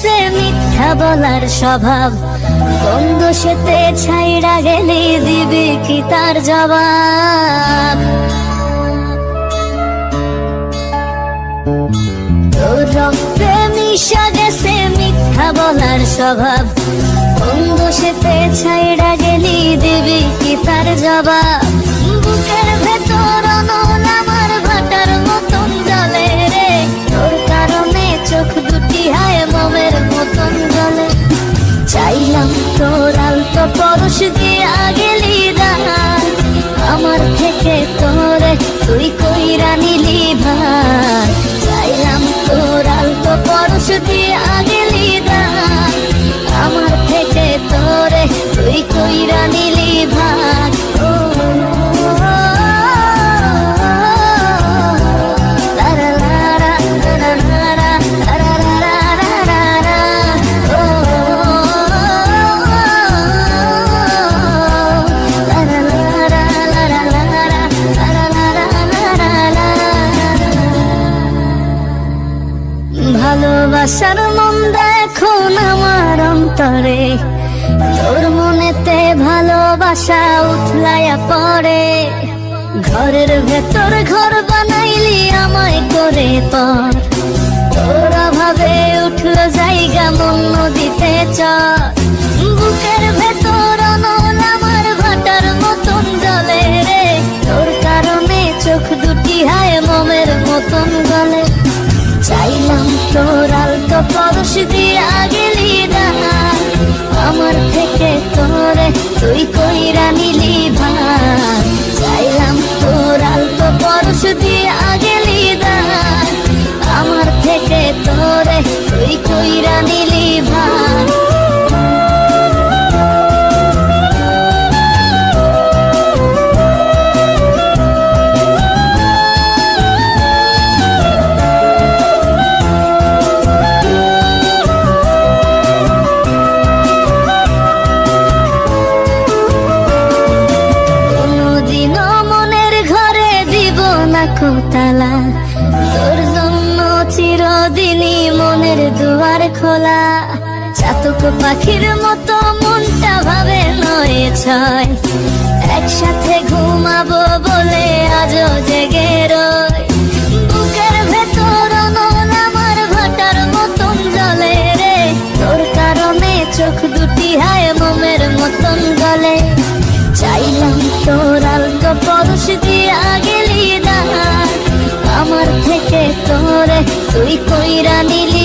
গেছে মিথ্যা বলার স্বভাব, বন্ধ সেতে ছাইড়া গেলি দিবি কি তার জবাব? তোর রক্তে মিশা গেছে মিথ্যা বলার স্বভাব, বন্ধ সেতে ছাইড়া গেলি দিবি কি তার জবাব? বুকের ভেতর অনল আমার ভাটার মতন জ্বলে রে, তোর কারণে চোখ দুটি হায় মোমের মতন জ্বলে। চাইলাম তোর আলতো পরশ দিয়া গেলি দান, আমার থেকে তোরে তুই কইরা নিলি ভার। চাইলাম তোর আলতো পরশ দিয়া গেলি দান, আমার থেকে তোরে তুই কইরা নিলি ভার। ভালোবাসার মন্দা এখন আমার অন্তরে, তোর মনেতে ভালোবাসা উথলাইয়া পড়ে। ঘরের ভেতর ঘর বানাইলি আমায় করে পর, তোর অভাবে উঠলো জায়গা মন নদীতে চর। বুকের ভেতর অনল আমার ভাটার মতন জ্বলে রে, তোর কারণে চোখ দুটি হায় মোমের মতন গলে। চাইলাম তোর আলতো পরশ দিয়া গেলি দান, আমার থেকে তোরে তুই কইরা নিলি ভার। চাইলাম তোর আলতো পরশ দিয়া গেলি দান, আমার থেকে তোরে তুই কইরা নিলি ভার। তালা তোর জন্য চিরদিনই মনের দুয়ার খোলা। চাতক পাখির মতো মনটা ভাবে নয় ছয়, একসাথে ঘুমাবো বলে আজও জেগে রয়। বুকের ভেতর অনল আমার ভাটার মতন জ্বলে রে, তোর কারণে চোখ দুটি হায় মোমের মতন গলে। চাইলাম তোর আলতো পরশ দিয়া গেলি দান, আমার থেকে তোরে তুই কইরা নিলি